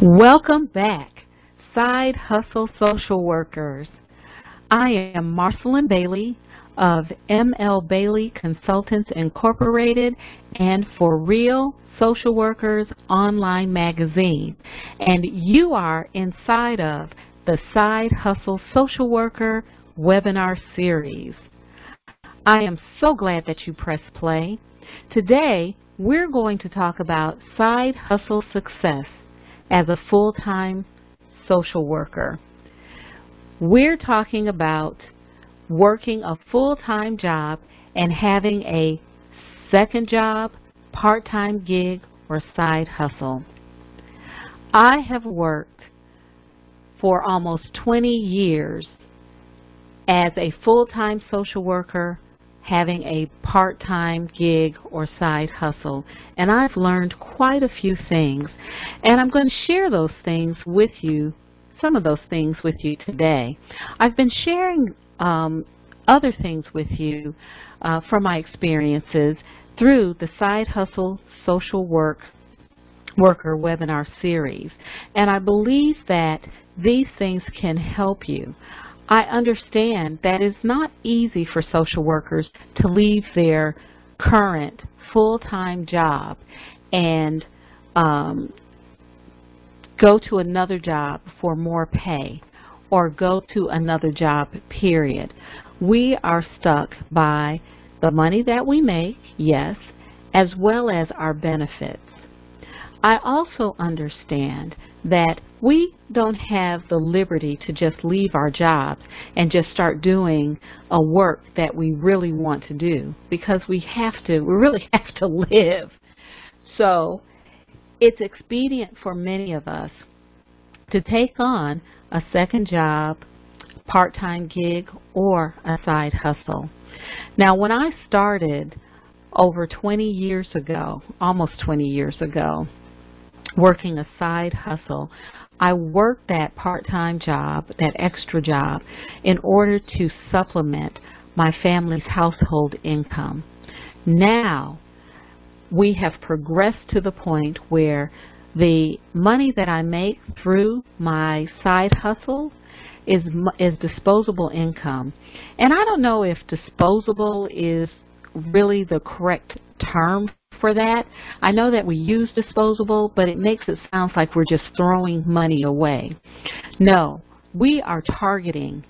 Welcome back, Side Hustle Social Workers. I am Marcelyn Bailey of ML Bailey Consultants Incorporated and For Real Social Workers Online Magazine, and you are inside of the Side Hustle Social Worker webinar series. I am so glad that you pressed play. Today, we're going to talk about side hustle success as a full-time social worker. We're talking about working a full-time job and having a second job, part-time gig, or side hustle. I have worked for almost 20 years as a full-time social worker, having a part-time gig or side hustle, and I've learned quite a few things, and I'm going to share those things with you, some of those things with you today. I've been sharing other things with you from my experiences through the Side Hustle Social Worker webinar series, and I believe that these things can help you. I understand that it's not easy for social workers to leave their current full-time job and go to another job for more pay or go to another job, period. We are stuck by the money that we make, yes, as well as our benefits. I also understand that we don't have the liberty to just leave our jobs and just start doing a work that we really want to do, because we really have to live. So it's expedient for many of us to take on a second job, part-time gig, or a side hustle. Now, when I started over 20 years ago, almost 20 years ago, working a side hustle, I worked that part-time job, that extra job, in order to supplement my family's household income. Now, we have progressed to the point where the money that I make through my side hustle is disposable income. And I don't know if disposable is really the correct term for that. I know that we use disposable, but it makes it sound like we're just throwing money away. No, we are targeting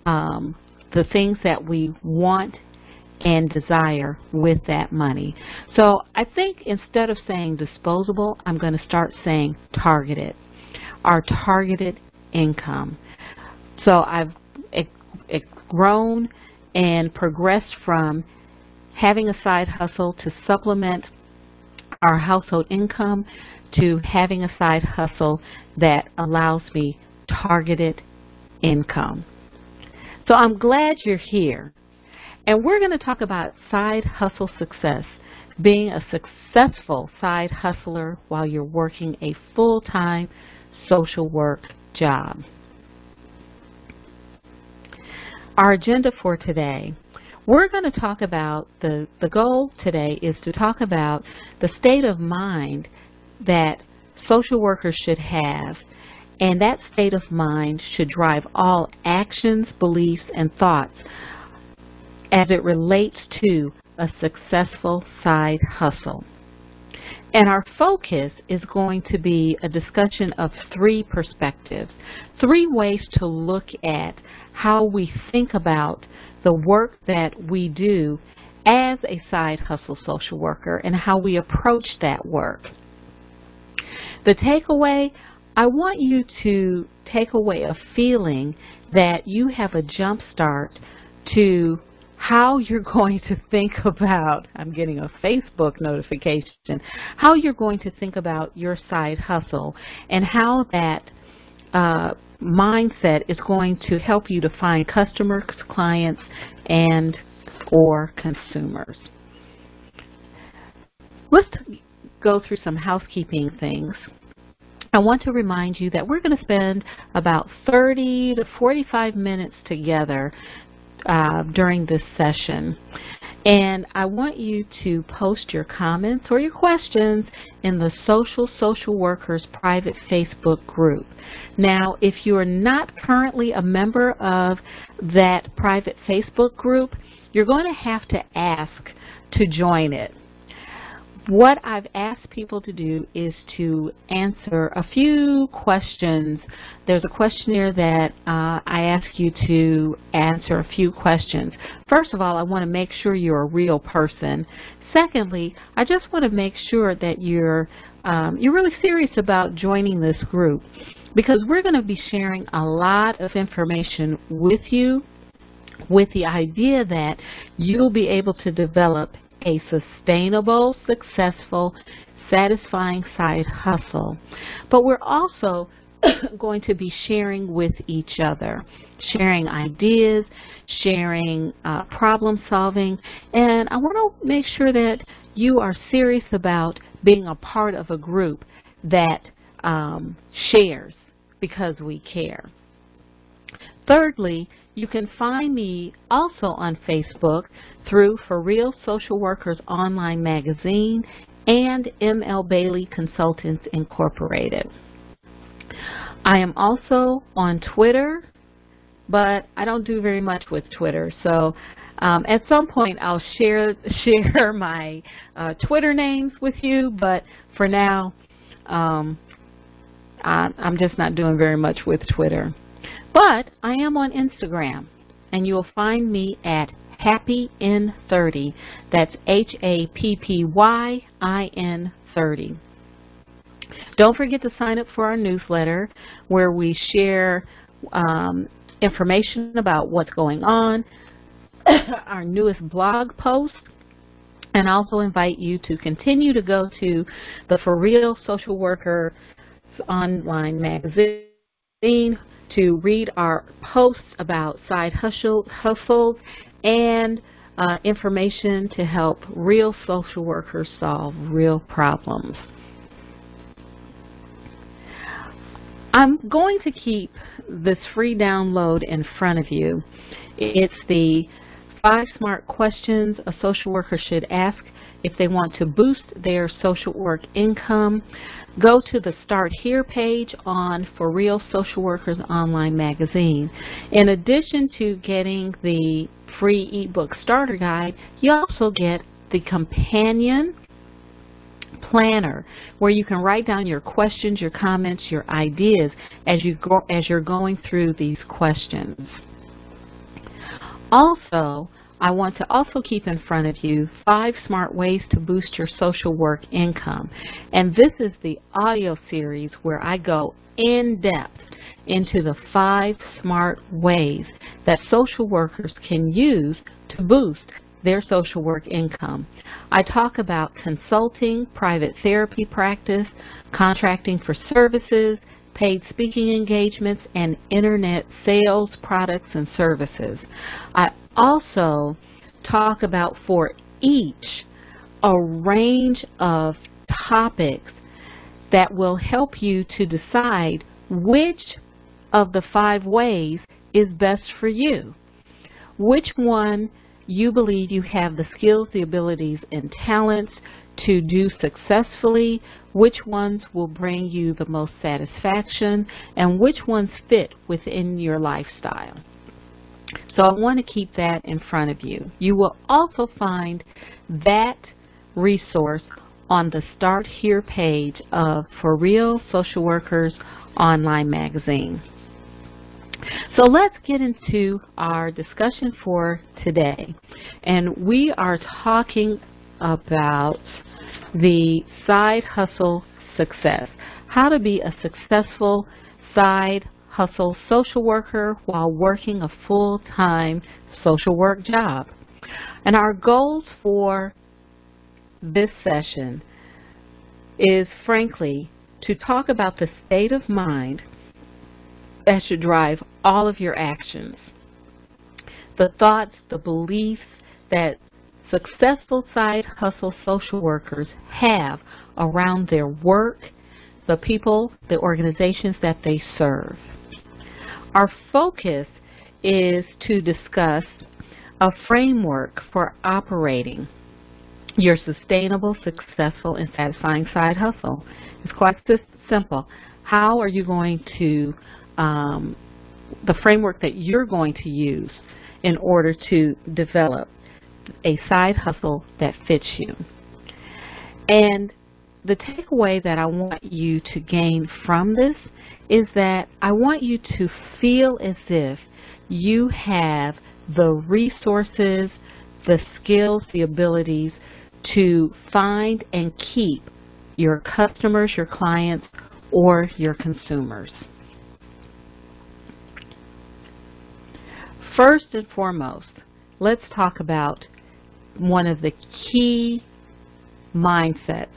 the things that we want and desire with that money. So I think instead of saying disposable, I'm going to start saying targeted, our targeted income. So I've grown and progressed from having a side hustle to supplement our household income to having a side hustle that allows me targeted income. So I'm glad you're here. And we're going to talk about side hustle success, being a successful side hustler while you're working a full-time social work job. Our agenda for today: we're going to talk about the goal today is to talk about the state of mind that social workers should have, and that state of mind should drive all actions, beliefs, and thoughts as it relates to a successful side hustle. And our focus is going to be a discussion of three perspectives, three ways to look at how we think about the work that we do as a side hustle social worker and how we approach that work. The takeaway: I want you to take away a feeling that you have a jump start to how you're going to think about, I'm getting a Facebook notification, how you're going to think about your side hustle and how that mindset is going to help you to find customers, clients, and or consumers. Let's go through some housekeeping things. I want to remind you that we're going to spend about 30 to 45 minutes together during this session. And I want you to post your comments or your questions in the Social Workers private Facebook group. Now, if you are not currently a member of that private Facebook group, you're going to have to ask to join it. What I've asked people to do is to answer a few questions. There's a questionnaire that I ask you to answer a few questions. First of all, I want to make sure you're a real person. Secondly, I just want to make sure that you're really serious about joining this group, because we're going to be sharing a lot of information with you with the idea that you'll be able to develop a sustainable, successful, satisfying side hustle. But we're also going to be sharing with each other, sharing ideas, sharing problem solving, and I want to make sure that you are serious about being a part of a group that shares because we care. Thirdly, you can find me also on Facebook through For Real Social Workers Online Magazine and M.L. Bailey Consultants Incorporated. I am also on Twitter, but I don't do very much with Twitter, so at some point I'll share my Twitter names with you, but for now I'm just not doing very much with Twitter. But I am on Instagram, and you'll find me at HappyIn30. That's HAPPYIN 30. Don't forget to sign up for our newsletter, where we share information about what's going on, our newest blog post, and also invite you to continue to go to the For Real Social Workers Online Magazine to read our posts about side hustles and information to help real social workers solve real problems. I'm going to keep this free download in front of you. It's the 5 smart questions a social worker should ask if they want to boost their social work income. Go to the Start Here page on For Real Social Workers Online Magazine. In addition to getting the free ebook starter guide, you also get the companion planner, where you can write down your questions, your comments, your ideas as you're going through these questions. Also, I want to also keep in front of you 5 smart ways to boost your social work income. And this is the audio series where I go in depth into the 5 smart ways that social workers can use to boost their social work income. I talk about consulting, private therapy practice, contracting for services, paid speaking engagements, and internet sales, products, and services. I also talk about, for each, a range of topics that will help you to decide which of the 5 ways is best for you. Which one you believe you have the skills, the abilities, and talents to do successfully, which ones will bring you the most satisfaction, and which ones fit within your lifestyle. So I want to keep that in front of you. You will also find that resource on the Start Here page of For Real Social Workers Online Magazine. So let's get into our discussion for today. And we are talking about the side hustle success. How to be a successful side hustle social worker while working a full-time social work job. And our goals for this session is, frankly, to talk about the state of mind that should drive all of your actions. The thoughts, the beliefs that successful side hustle social workers have around their work, the people, the organizations that they serve. Our focus is to discuss a framework for operating your sustainable, successful, and satisfying side hustle. It's quite simple. How are you going to, the framework that you're going to use in order to develop a side hustle that fits you. And the takeaway that I want you to gain from this is that I want you to feel as if you have the resources, the skills, the abilities to find and keep your customers, your clients, or your consumers. First and foremost, let's talk about one of the key mindsets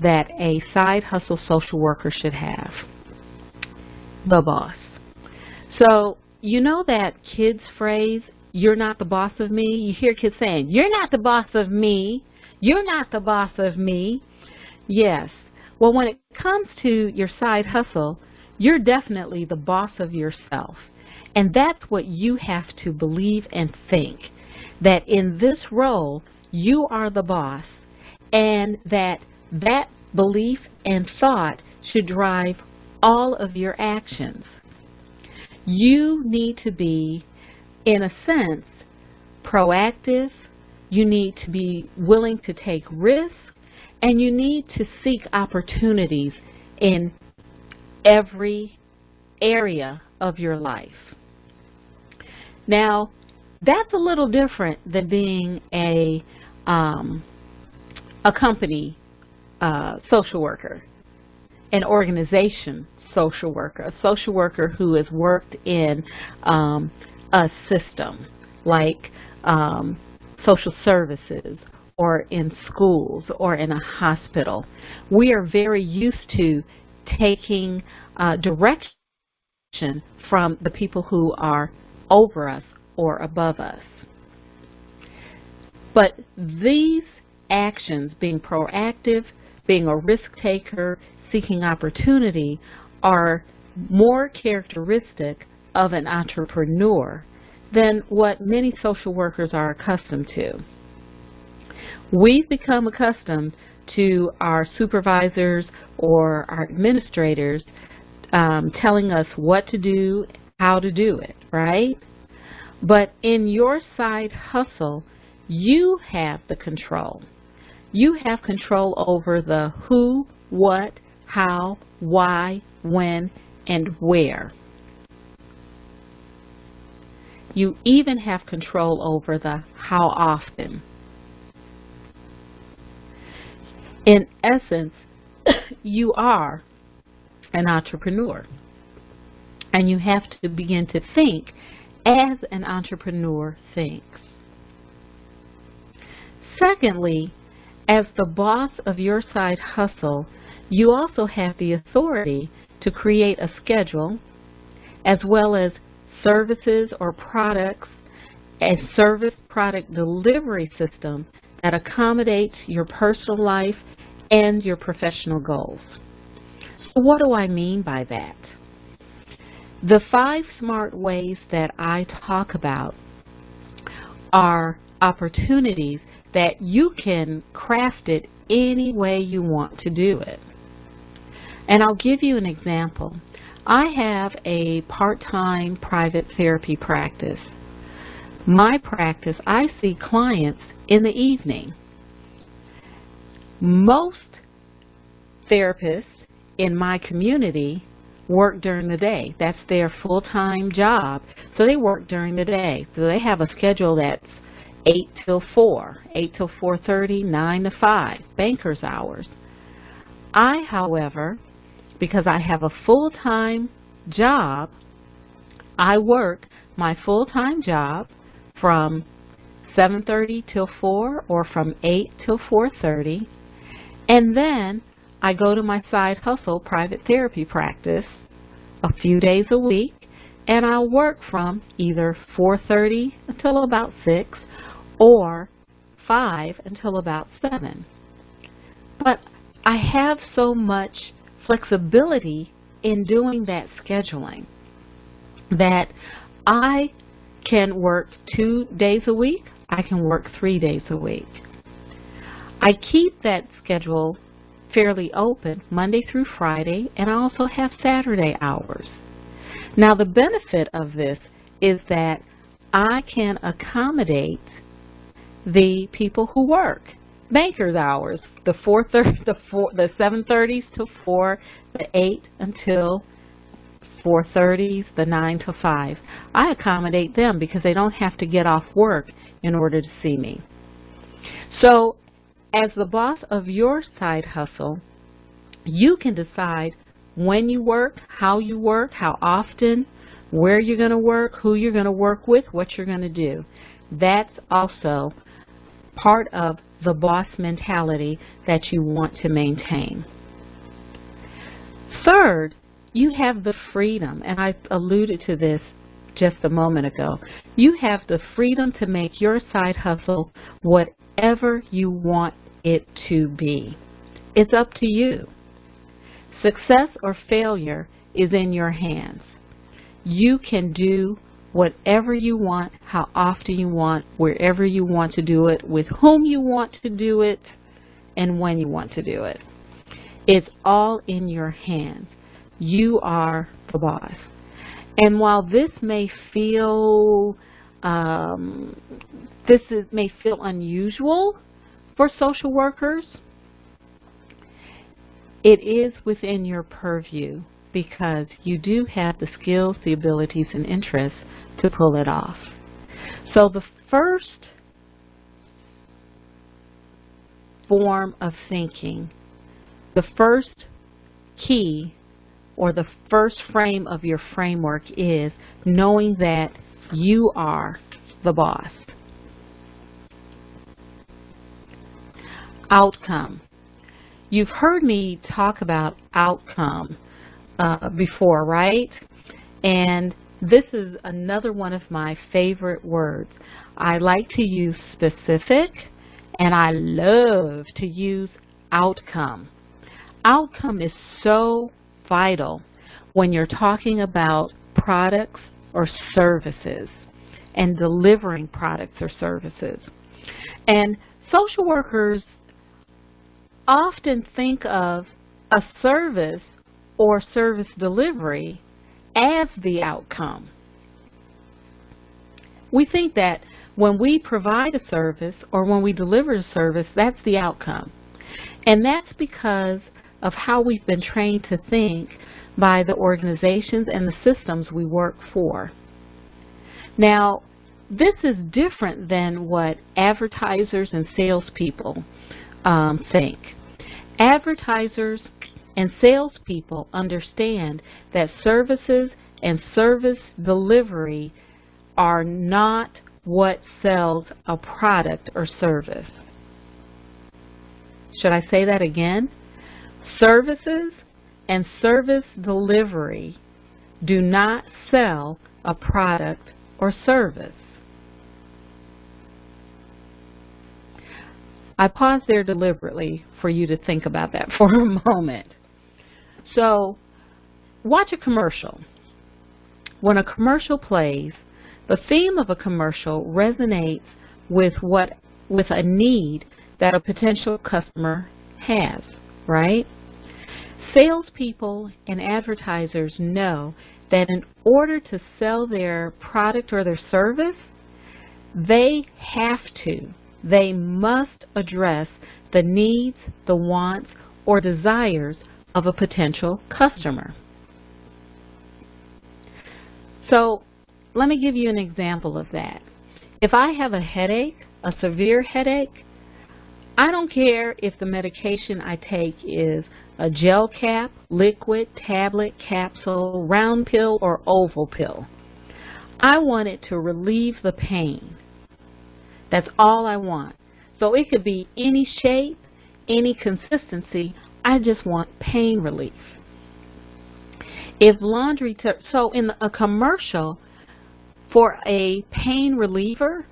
that a side hustle social worker should have: the boss. So, you know that kids phrase, "You're not the boss of me"? You hear kids saying, "You're not the boss of me. You're not the boss of me." Yes. Well, when it comes to your side hustle, you're definitely the boss of yourself. And that's what you have to believe and think, that in this role, you are the boss, and that belief and thought should drive all of your actions. You need to be, in a sense, proactive. You need to be willing to take risks, and you need to seek opportunities in every area of your life. Now, that's a little different than being a company social worker, an organization social worker, a social worker who has worked in a system like social services, or in schools, or in a hospital. We are very used to taking direction from the people who are over us or above us. But these actions, being proactive, being a risk taker, seeking opportunity, are more characteristic of an entrepreneur than what many social workers are accustomed to. We've become accustomed to our supervisors or our administrators telling us what to do, how to do it, right? But in your side hustle, you have the control. You have control over the who, what, how, why, when, and where. You even have control over the how often. In essence, you are an entrepreneur, and you have to begin to think as an entrepreneur thinks. Secondly, as the boss of your side hustle, you also have the authority to create a schedule, as well as services or products, a service product delivery system that accommodates your personal life and your professional goals. So what do I mean by that? The 5 smart ways that I talk about are opportunities that you can craft it any way you want to do it. And I'll give you an example. I have a part-time private therapy practice. My practice, I see clients in the evening. Most therapists in my community work during the day. That's their full-time job. So they work during the day. So they have a schedule that's 8 till 4, 8 till 4:30, 9 to 5, banker's hours. I, however, because I have a full-time job, I work my full-time job from 7:30 till 4 or from 8 till 4:30, and then I go to my side hustle private therapy practice a few days a week, and I'll work from either 4:30 until about 6 or 5 until about 7. But I have so much flexibility in doing that scheduling that I can work 2 days a week, I can work 3 days a week. I keep that schedule fairly open Monday through Friday, and I also have Saturday hours. Now, the benefit of this is that I can accommodate the people who work banker's hours, the 7:30s to 4, the 8 until 4:30s, the 9 to 5. I accommodate them because they don't have to get off work in order to see me. So, as the boss of your side hustle, you can decide when you work, how often, where you're going to work, who you're going to work with, what you're going to do. That's also part of the boss mentality that you want to maintain. Third, you have the freedom, and I alluded to this just a moment ago. You have the freedom to make your side hustle whatever you want it to be. It's up to you. Success or failure is in your hands. You can do whatever you want, how often you want, wherever you want to do it, with whom you want to do it, and when you want to do it. It's all in your hands. You are the boss. And while this may feel may feel unusual for social workers, it is within your purview because you do have the skills, the abilities, and interests to pull it off. So the first form of thinking, the first key or the first frame of your framework is knowing that you are the boss. Outcome. You've heard me talk about outcome before, right? And this is another one of my favorite words. I like to use specific, and I love to use outcome. Outcome is so vital when you're talking about products or services and delivering products or services. And social workers often think of a service or service delivery as the outcome. We think that when we provide a service or when we deliver a service, that's the outcome. And that's because of how we've been trained to think by the organizations and the systems we work for. Now, this is different than what advertisers and salespeople think. Advertisers and salespeople understand that services and service delivery are not what sells a product or service. Should I say that again? Services and service delivery do not sell a product or service. I paused there deliberately for you to think about that for a moment. So, watch a commercial. When a commercial plays, the theme of a commercial resonates with a need that a potential customer has, right? Salespeople and advertisers know that in order to sell their product or their service, they must address the needs, the wants, or desires of a potential customer. So let me give you an example of that. If I have a headache, a severe headache, I don't care if the medication I take is a gel cap, liquid, tablet, capsule, round pill, or oval pill. I want it to relieve the pain. That's all I want. So it could be any shape, any consistency. I just want pain relief. If so in a commercial for a pain reliever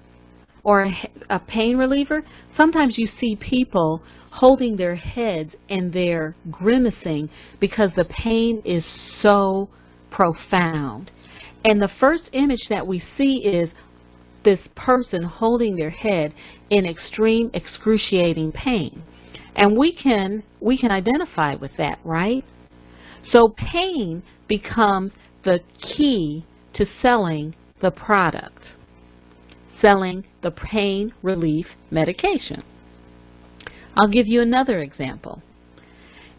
or a pain reliever, sometimes you see people holding their heads and they're grimacing because the pain is so profound. And the first image that we see is this person holding their head in extreme, excruciating pain. And we can identify with that, right? So pain becomes the key to selling the product, selling the pain relief medication. I'll give you another example.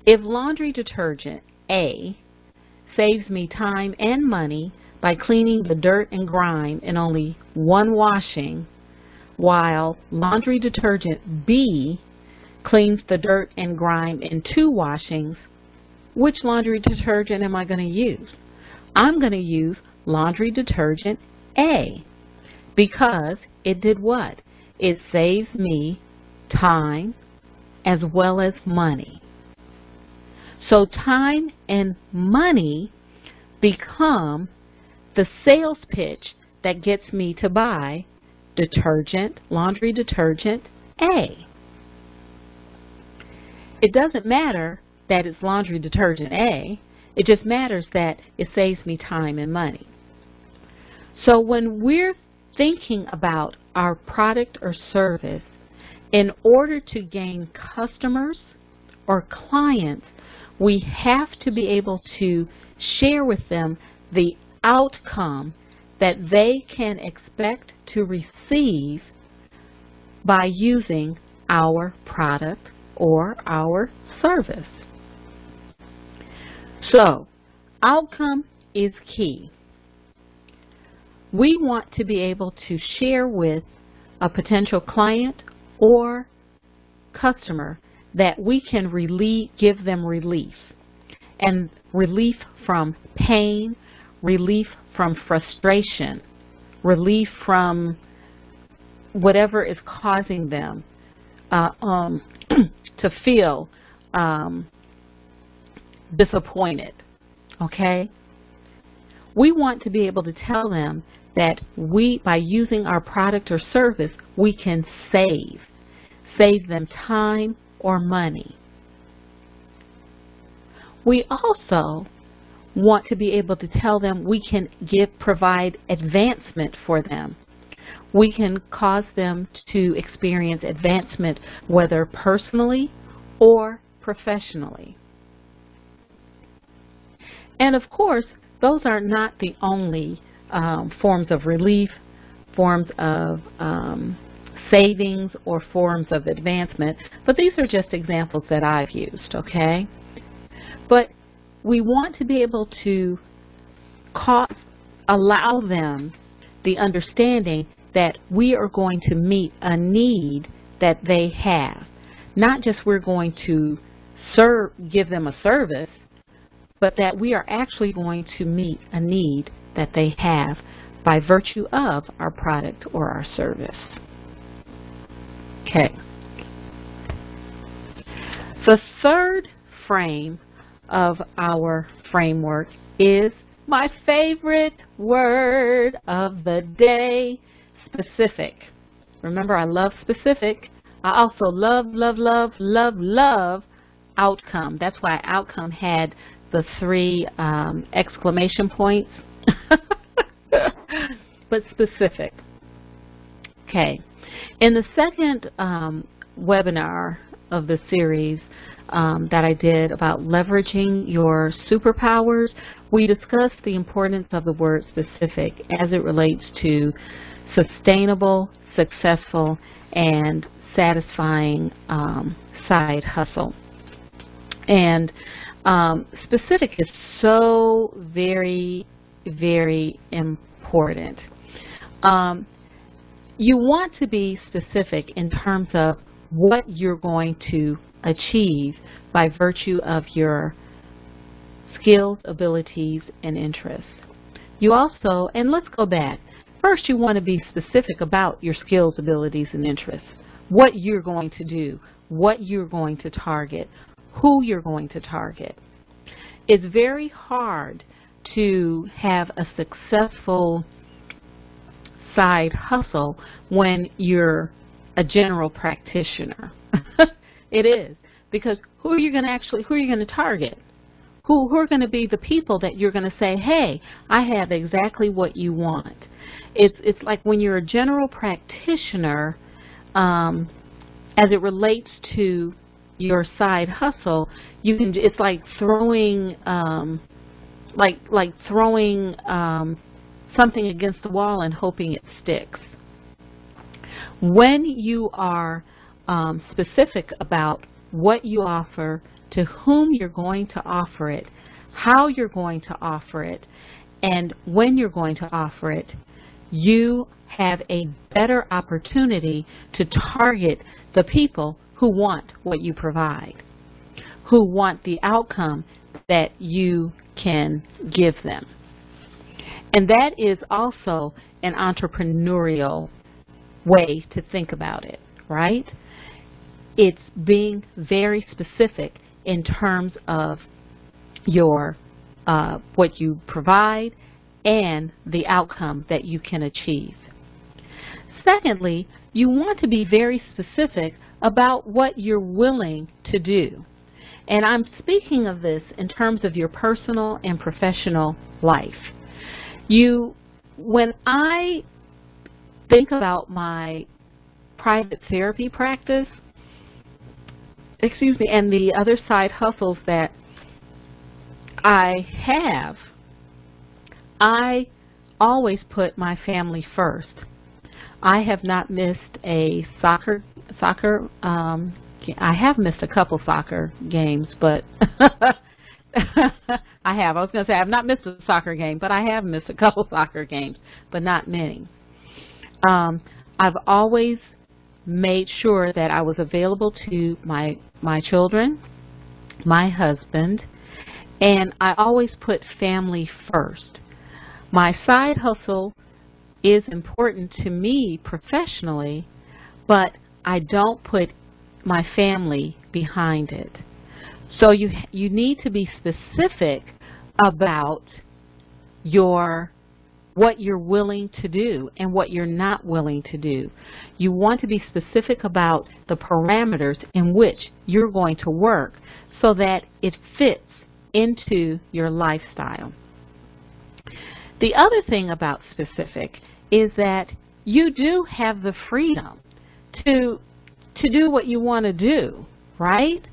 If laundry detergent A saves me time and money by cleaning the dirt and grime in only one washing, while laundry detergent B cleans the dirt and grime in 2 washings, which laundry detergent am I going to use? I'm going to use laundry detergent A because it did what? It saves me time as well as money. So time and money become the sales pitch that gets me to buy detergent, laundry detergent A. It doesn't matter that it's laundry detergent A. It just matters that it saves me time and money. So when we're thinking about our product or service, in order to gain customers or clients, we have to be able to share with them the outcome that they can expect to receive by using our product or our service. So, outcome is key. We want to be able to share with a potential client or customer that we can give them relief. And relief from pain, relief from frustration, relief from whatever is causing them to feel disappointed, okay? We want to be able to tell them that by using our product or service, we can save them time or money. We also want to be able to tell them we can provide advancement for them. We can cause them to experience advancement, whether personally or professionally. And of course, those are not the only forms of relief, forms of savings, or forms of advancement, but these are just examples that I've used, okay? But we want to be able to allow them the understanding that we are going to meet a need that they have. Not just we're going to give them a service, but that we are actually going to meet a need that they have by virtue of our product or our service. Okay. The third frame of our framework is my favorite word of the day, specific. Remember, I love specific. I also love outcome. That's why outcome had the 3 exclamation points. But specific. Okay. In the second webinar of the series that I did about leveraging your superpowers, we discussed the importance of the word specific as it relates to sustainable, successful, and satisfying side hustle. And specific is so very, very important. You want to be specific in terms of what you're going to achieve by virtue of your skills, abilities, and interests. You also, and let's go back, first you want to be specific about your skills, abilities, and interests. What you're going to do, what you're going to target, who you're going to target. It's very hard to have a successful side hustle when you're a general practitioner. It is, because who are you going to target? who are going to be the people that you're going to say, hey, I have exactly what you want. It's like when you're a general practitioner, as it relates to your side hustle, you can. It's like throwing, throwing something against the wall and hoping it sticks. When you are specific about what you offer, to whom you're going to offer it, how you're going to offer it, and when you're going to offer it, you have a better opportunity to target the people who want what you provide, who want the outcome that you can give them. And that is also an entrepreneurial way to think about it, right? It's being very specific in terms of your what you provide and the outcome that you can achieve. Secondly, you want to be very specific about what you're willing to do. And I'm speaking of this in terms of your personal and professional life. When I think about my private therapy practice, and the other side hustles that I have, I always put my family first. I have not missed a soccer. I have missed a couple soccer games, but I was going to say I have not missed a soccer game, but I have missed a couple soccer games, but not many. I've always made sure that I was available to my children, my husband, and I always put family first. My side hustle is important to me professionally, but I don't put my family behind it. So you need to be specific about what you're willing to do and what you're not willing to do. You want to be specific about the parameters in which you're going to work so that it fits into your lifestyle. The other thing about specific is that you do have the freedom to do what you want to do, right?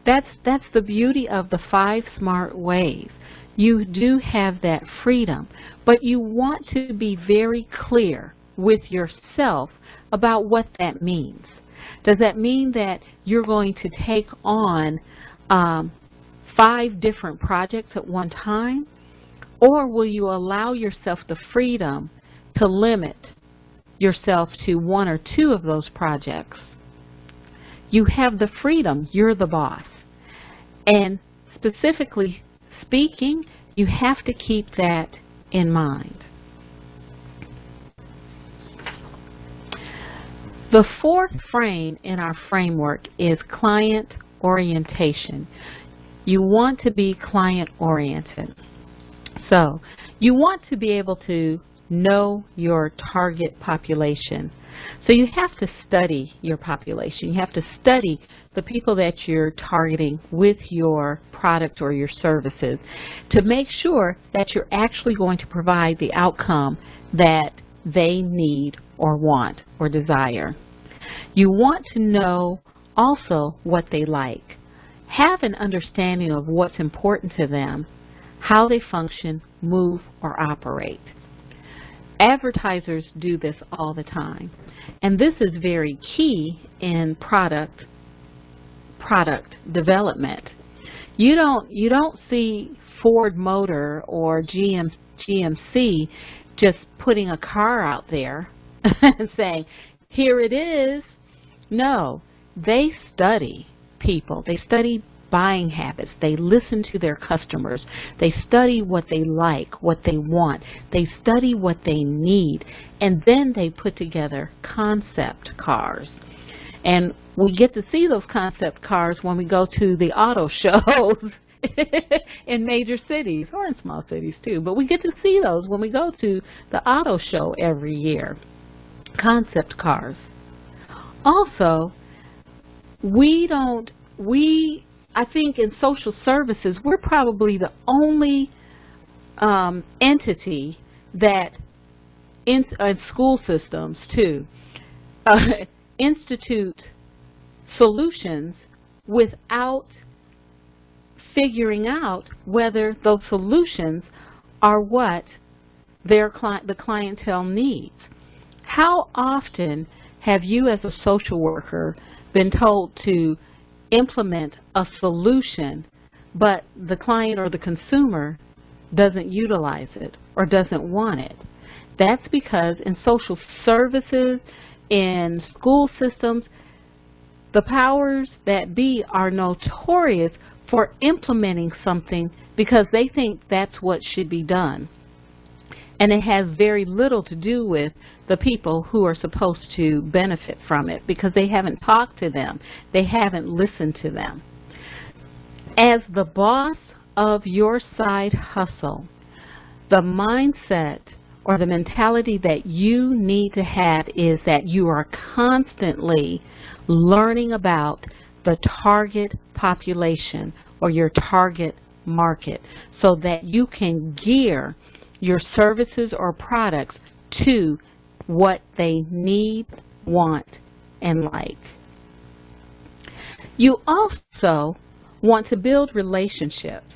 That's the beauty of the 5 SMART ways. You do have that freedom, but you want to be very clear with yourself about what that means. Does that mean that you're going to take on 5 different projects at one time? Or will you allow yourself the freedom to limit yourself to 1 or 2 of those projects? You have the freedom. You're the boss. And specifically speaking, you have to keep that in mind. The 4th frame in our framework is client orientation. You want to be client oriented. So you want to be able to know your target population. So you have to study your population. You have to study the people that you're targeting with your product or your services to make sure that you're actually going to provide the outcome that they need or want or desire. You want to know also what they like. Have an understanding of what's important to them, how they function, move, or operate. Advertisers do this all the time, and this is very key in product development. You don't see Ford Motor or GMC just putting a car out there and saying, here it is. No, they study people. They study buying habits. They listen to their customers. They study what they like, what they want. They study what they need, and then they put together concept cars. And we get to see those concept cars when we go to the auto shows in major cities, or in small cities too, but we get to see those when we go to the auto show every year. Concept cars. Also, we I think in social services, we're probably the only entity that, in school systems too, institute solutions without figuring out whether those solutions are what the clientele needs. How often have you as a social worker been told to implement a solution, but the client or the consumer doesn't utilize it or doesn't want it? That's because in social services, in school systems, the powers that be are notorious for implementing something because they think that's what should be done. And it has very little to do with the people who are supposed to benefit from it because they haven't talked to them. They haven't listened to them. As the boss of your side hustle, the mindset or the mentality that you need to have is that you are constantly learning about the target population or your target market so that you can gear your services or products to what they need, want, and like. You also want to build relationships.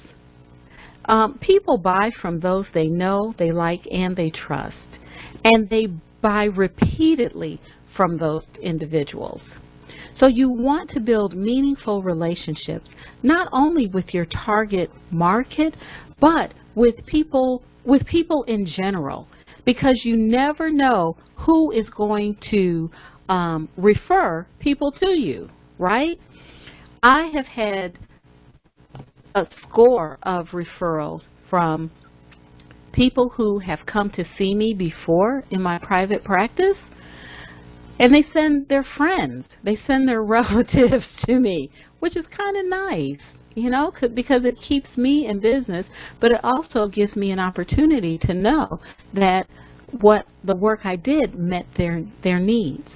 People buy from those they know, they like, and they trust. And they buy repeatedly from those individuals. So you want to build meaningful relationships, not only with your target market, but with people in general, because you never know who is going to refer people to you, right? I have had a score of referrals from people who have come to see me before in my private practice, and they send their friends, they send their relatives to me, which is kind of nice, you know, because it keeps me in business, but it also gives me an opportunity to know that what the work I did met their needs.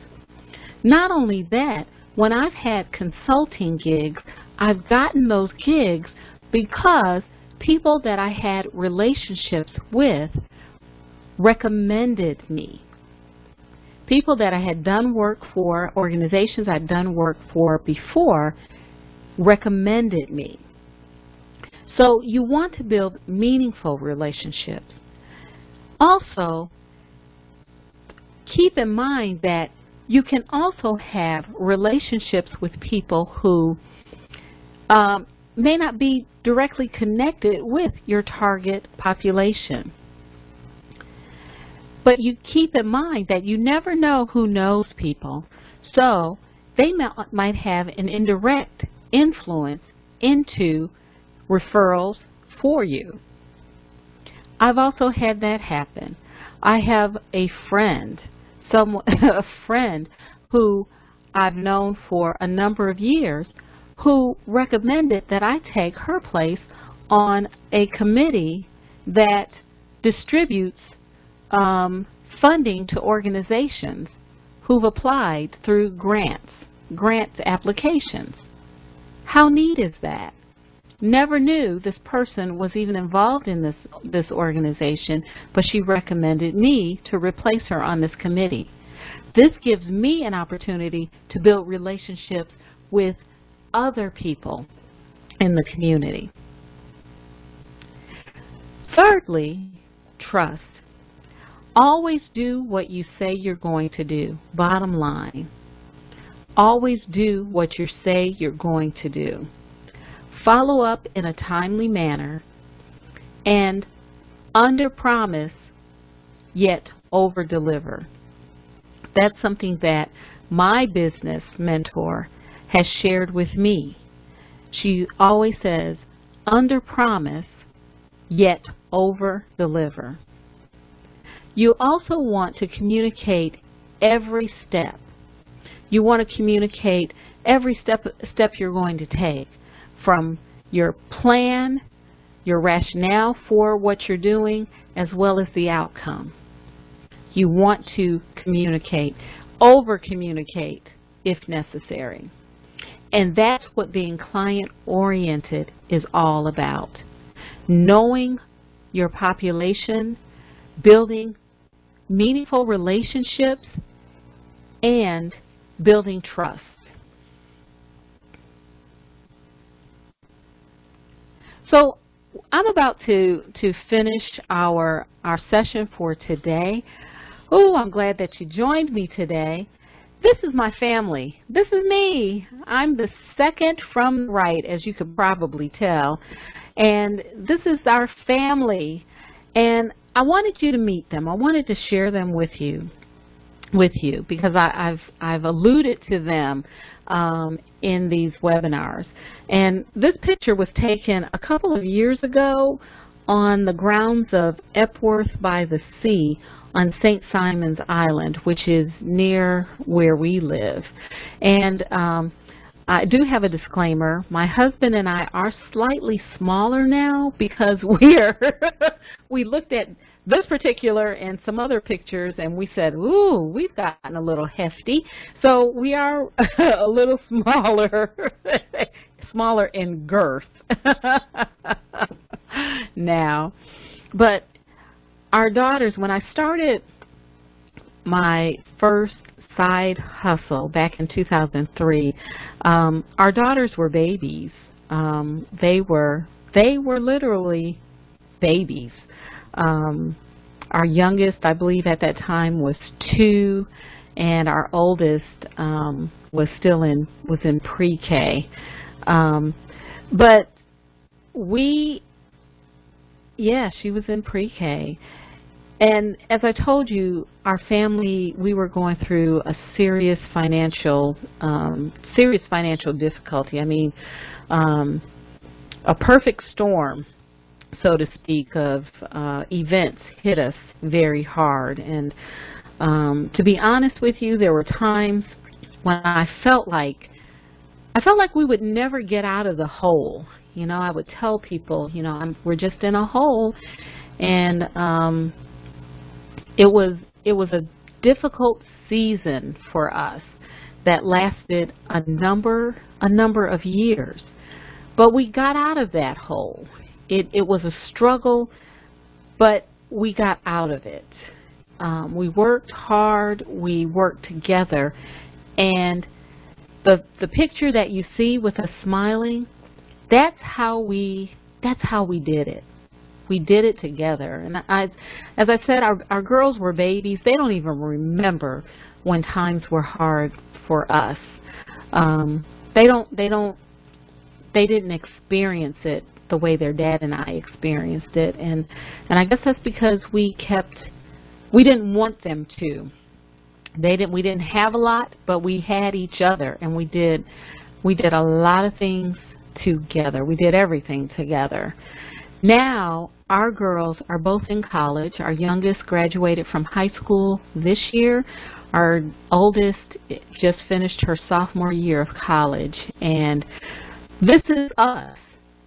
Not only that, when I've had consulting gigs, I've gotten those gigs because people that I had relationships with recommended me. People that I had done work for, organizations I'd done work for before, recommended me. So you want to build meaningful relationships. Also, keep in mind that you can also have relationships with people who may not be directly connected with your target population. But you keep in mind that you never know who knows people, so they might have an indirect influence into referrals for you. I've also had that happen. I have a friend, a friend who I've known for a number of years, who recommended that I take her place on a committee that distributes funding to organizations who've applied through grant applications. How neat is that? Never knew this person was even involved in this organization, but she recommended me to replace her on this committee. This gives me an opportunity to build relationships with other people in the community. Thirdly, trust. Always do what you say you're going to do. Bottom line. Always do what you say you're going to do. Follow up in a timely manner and under-promise yet over-deliver. That's something that my business mentor has shared with me. She always says, under-promise yet over-deliver. You also want to communicate every step. You want to communicate every step you're going to take, from your plan, your rationale for what you're doing, as well as the outcome. You want to communicate, over-communicate if necessary. And that's what being client-oriented is all about. Knowing your population, building meaningful relationships, and building trust. So I'm about to finish our session for today. Oh, I'm glad that you joined me today. This is my family. This is me. I'm the second from the right, as you could probably tell. And this is our family. And I wanted you to meet them. I wanted to share them with you because I've alluded to them in these webinars. And this picture was taken a couple of years ago on the grounds of Epworth by the Sea on St. Simon's Island, which is near where we live. And I do have a disclaimer. My husband and I are slightly smaller now because we looked at this particular and some other pictures and we said, ooh, we've gotten a little hefty. So we are a little smaller, smaller in girth now. But our daughters, when I started my first side hustle back in 2003, our daughters were babies. They were literally babies. Our youngest, I believe at that time, was 2, and our oldest was in pre-K. But she was in pre-K. And as I told you, our family, we were going through a serious financial difficulty. I mean, a perfect storm, so to speak, of events hit us very hard. And to be honest with you, there were times when I felt like we would never get out of the hole. You know, I would tell people, you know, we're just in a hole, and it was a difficult season for us that lasted a number of years. But we got out of that hole. It was a struggle, but we got out of it. We worked hard, we worked together, and the picture that you see with us smiling, that's how we did it. We did it together. And as I said, our girls were babies. They don't even remember when times were hard for us. They didn't experience it the way their dad and I experienced it. And I guess that's because we didn't want them to. We didn't have a lot, but we had each other, and we did a lot of things together. We did everything together. Now, our girls are both in college. Our youngest graduated from high school this year. Our oldest just finished her sophomore year of college. And this is us.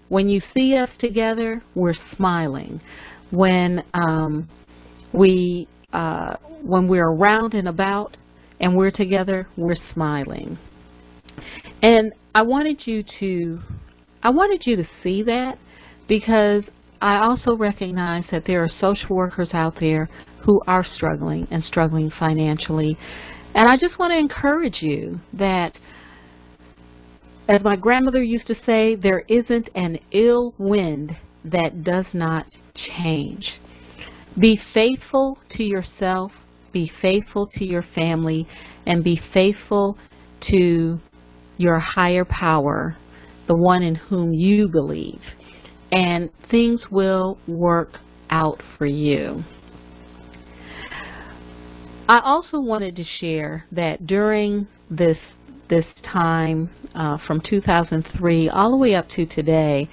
When you see us together, we're smiling. When we're around and about and we're together, we're smiling. And I wanted you to see that, because I also recognize that there are social workers out there who are struggling financially. And I just want to encourage you that, as my grandmother used to say, there isn't an ill wind that does not change. Be faithful to yourself, be faithful to your family, and be faithful to your higher power, the one in whom you believe. And things will work out for you. I also wanted to share that during this time from 2003 all the way up to today,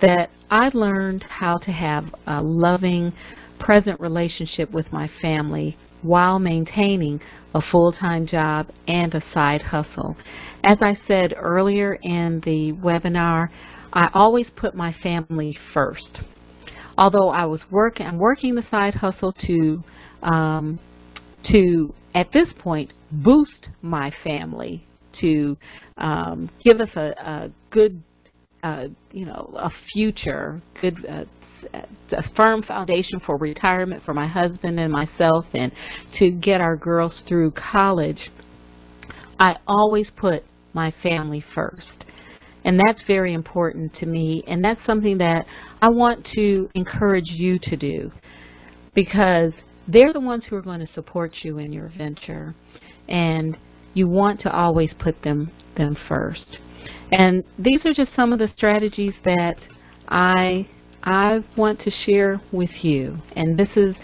that I learned how to have a loving, present relationship with my family while maintaining a full-time job and a side hustle. As I said earlier in the webinar, I always put my family first. Although I'm working the side hustle to at this point boost my family, to give us a good, a future, a firm foundation for retirement for my husband and myself, and to get our girls through college, I always put my family first. And that's very important to me, and that's something that I want to encourage you to do, because they're the ones who are going to support you in your venture, and you want to always put them first. And these are just some of the strategies that I want to share with you. And this is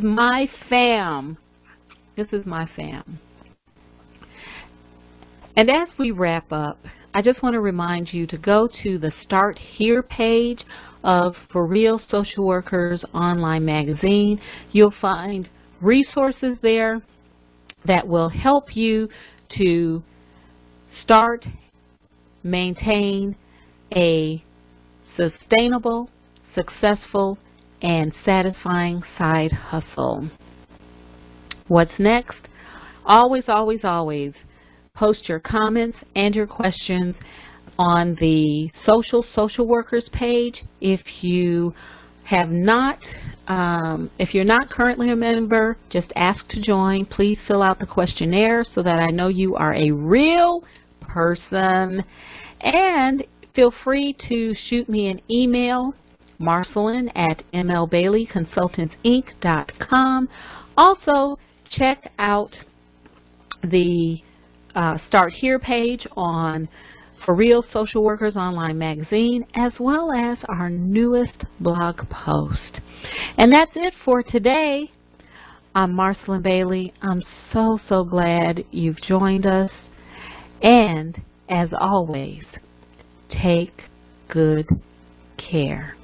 my fam. This is my fam. And as we wrap up, I just want to remind you to go to the Start Here page of For Real Social Workers Online Magazine. You'll find resources there that will help you to start, maintain a sustainable, successful, and satisfying side hustle. What's next? Always, always, always post your comments and your questions on the social workers page. If you have not, if you're not currently a member, just ask to join. Please fill out the questionnaire so that I know you are a real person. And feel free to shoot me an email, marcelin@mlbaileyconsultantsinc.com. Also, check out the Start Here page on For Real Social Workers Online Magazine, as well as our newest blog post. And that's it for today. I'm Marcelin Bailey. I'm so glad you've joined us. And as always, take good care.